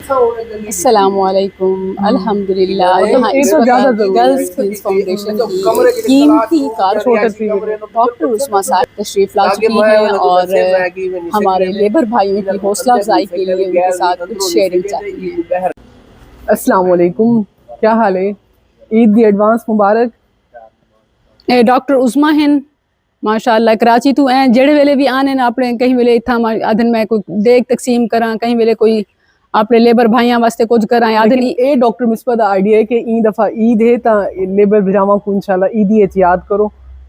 अस्सलामुअलैकुम अल्हम्दुलिल्लाह। यहाँ इस वक्त गर्ल्स स्किल्स फाउंडेशन की कीमती कारकुन डॉक्टर उस्मा साहब तशरीफ ला चुकी हैं और हमारे लेबर भाइयों की हौसला अफजाई के लिए उनके साथ कुछ शेयरिंग चाहती हैं। अस्सलाम वालेकुम, क्या हाल है? ईद दी एडवांस मुबारक। डॉक्टर उस्मा हिन माशाअल्लाह कराची तू ऐं जेड़े वेले भी आने ना अपने कहीं वेले इत्था आदन में कोई देख तकसीम करा, कहीं वेले कोई अपने लेबर भाइयों वास्ते कुछ करा आदन ए डॉक्टर मिसबा दा आइडिया है कि ई दफा ईद है ता लेबर भिरावां को इंशाल्लाह ईदी याद करो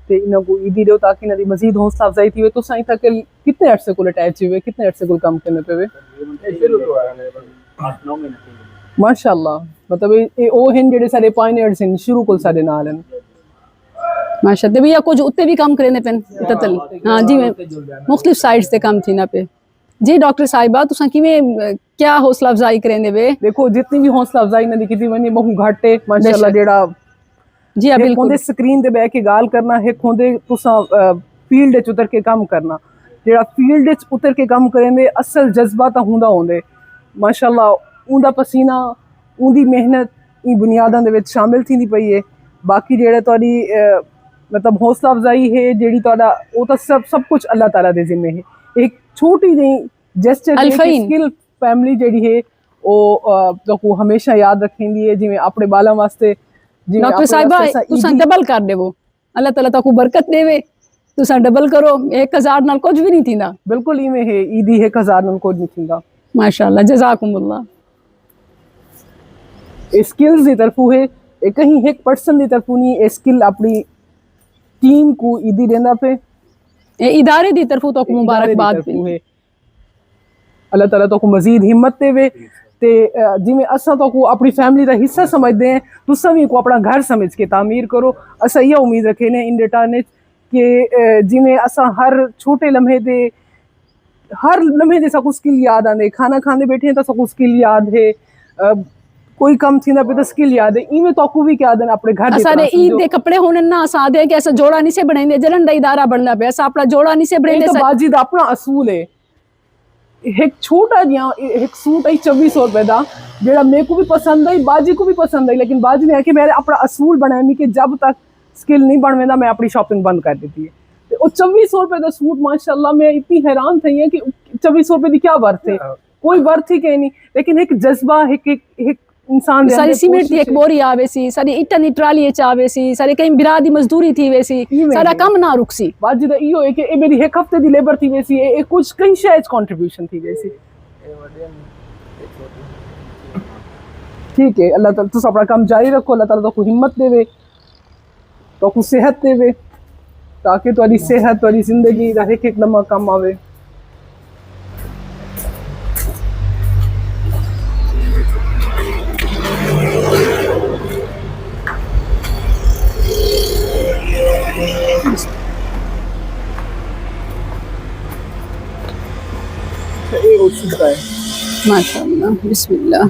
ते इना को ईदी दो ताकि इना दी मजीद हौसला अफजाई थी। तो साईं तक कितने अरसे को अटैच हुए, कितने अरसे को काम करने पे शुरू तो आया 8-9 महीने माशाअल्लाह। मतलब ए ओ हिन जेडे सारे पायनियर्स हैं शुरू को सारे नाल हैं माशाअल्लाह। भैया कुछ उत्ते भी काम करे पेन ततल हाँ जी मैं मुख्तलिफ साइड्स से काम थी ना पे जी। डॉक्टर साहिबा तुसा किवें क्या हौसला अफजाई करेंदे वे? देखो जितनी भी हौसला अफजाई ना दी वनी बहु घट है माशाअल्लाह। जेड़ा जी हां बिल्कुल स्क्रीन ते बैठ के गाल करना है होंदे तुसा फील्ड विच उतर के काम करना। जेड़ा फील्ड विच उतर के काम करेंदे असल जज्बा ता हुंदा होंदे माशाअल्लाह। उंदा पसीना उंदी मेहनत ई बुनियादां दे विच शामिल थींदी पई है। बाकी जेड़ा तुहाडी मतलब हौसला अफजाई है जेड़ी तुहाडा वो तो सब कुछ अल्लाह ताला दे जिम्मे है। एक छोटी जी जेस्चर है कि स्किल फैमिली जेड़ी है वो को हमेशा याद रखेंदी है जिवें अपने बालां वास्ते। डॉक्टर साहिबा तुसा डबल कर देवो, अल्लाह ताला ताकू बरकत देवे, तुसा डबल करो 1000 नाल कुछ भी नहीं थींदा। बिल्कुल इवें है ईदी 1000 नाल कुछ नहीं थींदा माशाअल्लाह जज़ाकुमुल्लाह। स्किल्स दी तरफू है कहीं एक पर्सन दी तरफू नहीं स्किल अपनी टीम को ईदी देंदा पे इदारे दी तरफू तो मुबारकबाद है। अल्लाह ताला तो को मजीद हिम्मत देवे ते जिवें असा तो को अपनी फैमिली का हिस्सा समझते हैं तुसा भी को अपना घर समझ के तामीर करो। असा यह उम्मीद रखे ने इन रिटर्न कि जिवें असा हर छोटे लम्हे दे सकू स्किल याद आंदे, खाना खाने बैठे तो सकू स्किल याद है, कोई कम थींदा पे तो स्किल याद है। इवें तोकू भी क्या देन अपने घर असारे ईद दे कपड़े होने ना असा दे कि असा जोड़ा नहीं से बनाइंदे जलन दा इदारा बनना पे असा अपना जोड़ा नहीं से बनाइंदे। तो बाजी दा अपना असूल है। एक छोटा जिहा एक सूट आई 2400 रुपए दा जेड़ा मेरे को भी पसंद आई बाजी को भी पसंद आई, लेकिन बाजी ने कि मेरे अपना असूल बनाया मी कि जब तक स्किल नहीं बन वेंदा मैं अपनी शॉपिंग बंद कर देती है। वो 2400 रुपए दा सूट माशाल्लाह मैं इतनी हैरान थी है कि 2400 रुपए दी क्या वर्थ है, कोई वर्थ ही कहीं नहीं। लेकिन एक जज्बा एक इंसान सारी सीमेंट दी एक बोरी आवे सी, सारी इटा नी ट्राली च आवे सी, सारी कहीं बिरा दी मजदूरी थी वेसी, सारा काम ना रुकसी। बात जिदा इयो है कि ए मेरी एक हफ्ते दी लेबर थी वेसी, ए कुछ कहीं शायद कंट्रीब्यूशन थी वेसी। ठीक है अल्लाह ताला तुस अपना काम जारी रखो, अल्लाह ताला तो हिम्मत देवे तो सेहत देवे ताकि तुम्हारी सेहत तुम्हारी जिंदगी का एक लम्हा कम आवे। माशाअल्लाह बिस्मिल्लाह।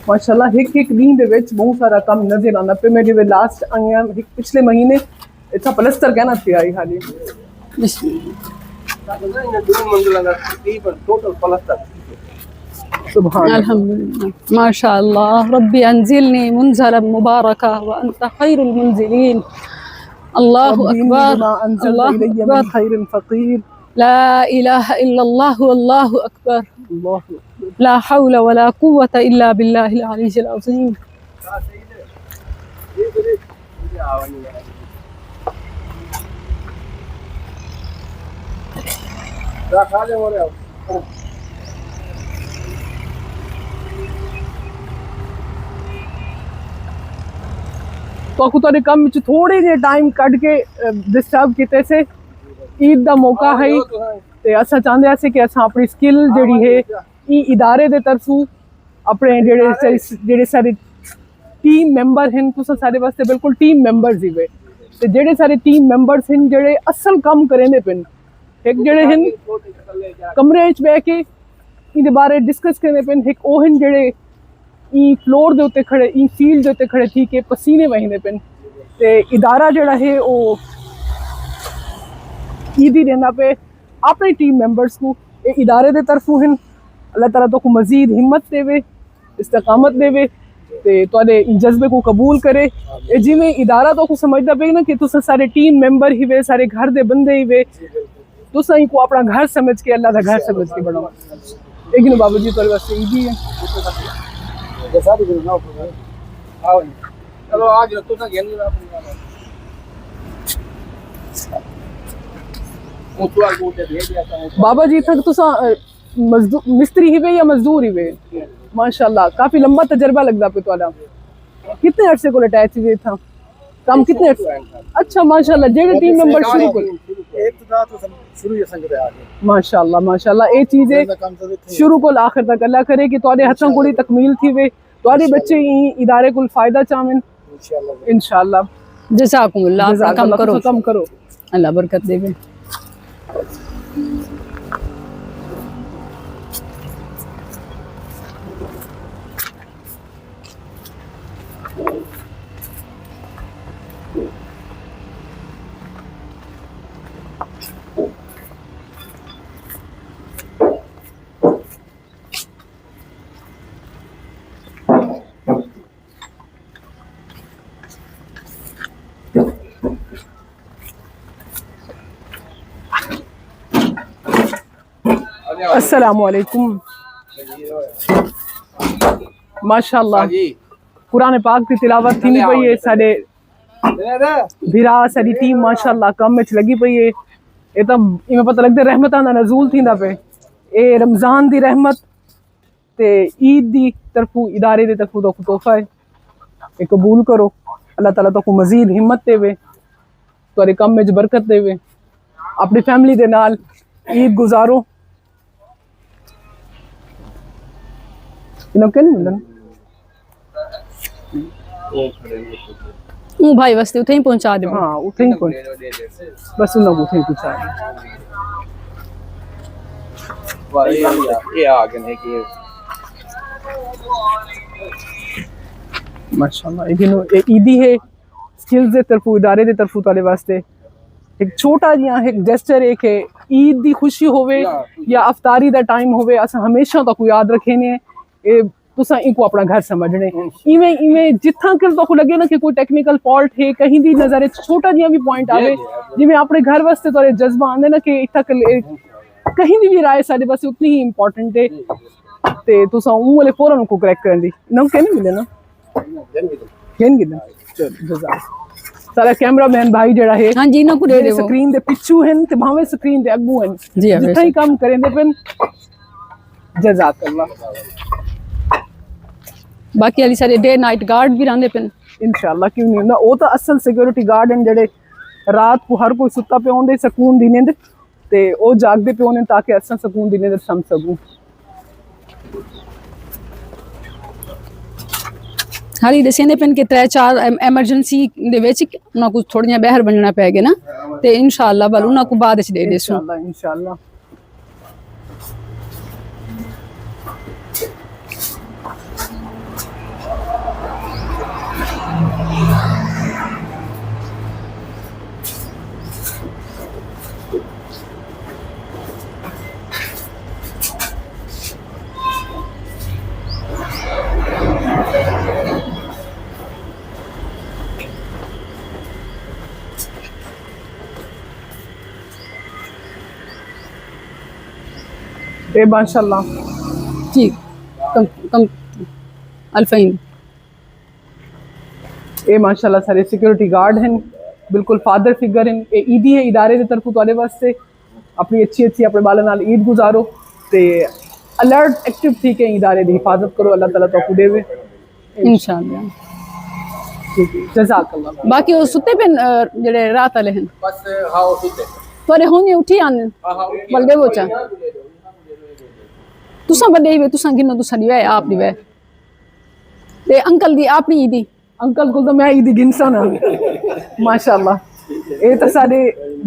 माशाअल्लाह एक दिन दे विच बहुत सारा काम नजर आना पे। मेरे वे लास्ट आया पिछले महीने इतना प्लस्तर कहना थी आई खाली सुभान अल्हम्दुलिल्लाह माशाअल्लाह। रब्बी अंजिलनी मुनज़लन मुबारका व अंत खैरुल मुनज़िलीन। अल्लाहु अकबर अल्लाहु अकबर खैरुल फकीर ला इलाहा इल्लल्लाह अल्लाहु अकबर ला हौला वला कुव्वता इल्ला बिल्लाहिल अलीय्यिल अज़ीम। तो तुहाडे काम विच थोड़े जे टाइम कट के डिस्टर्ब किते से ईद दा मौका है ते असा चाहंदे से कि असा अपनी स्किल जेड़ी है ई इदारे दे तरफू अपने जेड़े सारे टीम मेंबर हैं तुसा सारे वास्ते बिल्कुल टीम मेंबर्स ही वे ते जेड़े सारे टीम मेंबर्स हैं जेड़े असल काम करेंदे पिन एक जेड़े हैं कमरे विच बैठ के इहदे बारे डिस्कस करदे पिन। एक ओ हैं जेड़े ई फ्लोर दे उत्ते खड़े ई फील्ड दे उत्ते खड़े थी के पसीने वहिंदे पिन ते इदारा जेड़ा है ओ ईदी देना पे अपने टीम मैंबर्स को ये इदारे दे तरफों हैं। अल्लाह ताला तो को मजीद हिम्मत देवे, इस्तकामत देवे ते तुहाडे जज्बे को कबूल करे। ये जिमें इदारा तो को समझदा पे ना कि तुस सारे टीम मेंबर ही वे, सारे घर दे बंदे ही वे, तुस को अपना घर समझ के, अल्लाह का घर समझ के बनाओ। लेकिन बाबू जी तुहाडे वास्ते ईदी है। चलो आज तो ना गेल बाबा जी तक तुसा मजदूर मिस्त्री ही वे या मजदूर ही वे? माशाल्लाह काफी लंबा तजर्बा लगदा पे तुहाडा। कितने अरसे को अटैच हुए था काम? कितने अरसे? अच्छा माशाल्लाह जेडे टीम मेंबर शुरू को इब्तिदा तो शुरू ही संग रहा है। माशाल्लाह माशाल्लाह ये चीजें शुरू को आखिर तक अल्लाह करे कि तुहाडे हथों कोड़ी तकमील थी वे, तुहाडे बच्चे ई इदारे को फायदा चावें इंशाल्लाह। जज़ाकुमुल्लाह। कम करो अल्लाह बरकत देवे। अस्सलामु अलैकुम। माशाल्लाह कुरान पाक की तिलावत थी पई है, साडे भिरा साडी टीम माशाल्लाह काम में लगी पई है। ये तो इमें पता लगता रहमतां दा नज़ूल थींदा पे। ये रमज़ान दी रहमत ते ईद दी तरफों इदारे दे तरफों तो तोहफा है, ये कबूल करो। अल्लाह ताला तो को मजीद हिम्मत देवे, तुहाडे काम में बरकत देवे, अपनी फैमिली दे नाल ईद गुजारो। इन्हों क्या नहीं मिलन भाई वास्ते उठे ही पहुंचा दे। हाँ उठे ही पहुंच, बस उन्होंने उठे ही पहुंचा ये आ गए कि माशाल्लाह। ये ईदी है स्किल्स दे तरफों, इदारे दे तरफों तुहाडे वास्ते एक छोटा जिहा एक जेस्चर, एक है ईद दी खुशी होवे या अफ्तारी दा टाइम होवे, अस हमेशा तो याद रखे ने ए तुसा इनको अपना घर समझने। इवें इवें जिथा कर तो लगे ना कि कोई टेक्निकल फॉल्ट है कहीं दी नजर छोटा जिहा भी पॉइंट आवे, जिवें अपने घर वास्ते तुहाडे जज्बा आंदे ना कि इथा कहीं दी भी राय साडे वास्ते उतनी ही इंपॉर्टेंट है ते तुसा ऊ वाले फौरन को करेक्ट करन दी ना कहने मिले ना कहन गिन। चलो जज़ाक। सारा कैमरामैन भाई जेड़ा है हां जी ना को दे दे स्क्रीन दे पिछू हैं ते भावे स्क्रीन दे अगू हैं जी जिथा ही काम करें दे पेन। जज़ाक अल्लाह। बाकी वाली सारे डे नाइट गार्ड भी रहंदे पेन इंशाल्लाह, क्यों नहीं ना। वो तो असल सिक्योरिटी गार्ड हैं जेडे रात को हर कोई सुता पे होंदे सुकून दी नींद ते ओ जागदे पे होने ताकि असां सुकून दी नींद सम सकूं। हाली दसेंदे पेन कि 3-4 एमरजेंसी दे विच उना को थोड़ियां बाहर बनना पैगे ना ते इंशाल्लाह बल उना को बाद च दे देसो इंशाल्लाह इंशाल्लाह। ए माशाल्लाह जी कम कम अल्फाइन। ये माशाल्लाह सारे सिक्योरिटी गार्ड हैं, बिल्कुल फादर फिगर हैं। ये ईदी है इदारे की तरफों तुहाडे वास्ते, अपनी अच्छी अच्छी अपने बालों नाल ईद गुजारो ते अलर्ट एक्टिव थी के इदारे की हिफाजत करो। अल्लाह ताला तौफीक देवे इंशाल्लाह। ठीक है जज़ाक अल्लाह। बाकी वो सुते पे जेडे रात वाले हैं बस हाँ सुते थोड़े होने उठी आने बल्दे वो चा तुसा बड़े ही तुसा गिनो तुसा दी वे आप दी वे ते अंकल दी आपनी ईदी अंकल को तो मैं ईदी गिनसा ना माशाल्लाह। ये तो सारे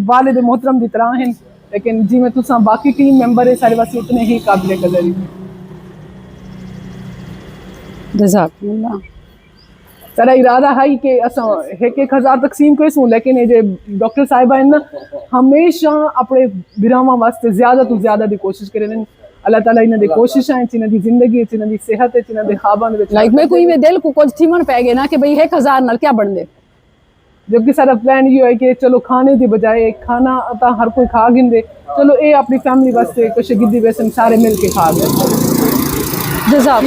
वालिद मोहतरम की तरह हैं, लेकिन जिवें तुसा बाकी टीम मेंबर है सारे वास्ते उतने ही काबिल कदर हैं। जज़ाकल्लाह। सारा इरादा है कि असां 1,000 तकसीम करूं, लेकिन ये जो डॉक्टर साहिबा हैं ना हमेशा अपने बिरावां वास्ते ज़्यादा तो ज़्यादा दी कोशिश करें। अल्लाह ताला इन्हां दी कोशिशां इन्हां दी जिंदगी इन्हां दी सेहत इन्हां दे ख्वाबां दे लाइक मैं कोई में दिल को कुछ थीमन पै गए ना कि भाई 1,000 नाल क्या बन दे, जबकि सारा प्लान ये है कि चलो खाने की बजाय खाना तो हर कोई खा गिंदे, चलो ये अपनी फैमिली वास्ते कुछ गिद्दी वैसे सारे मिल के खा गए। जज़ाक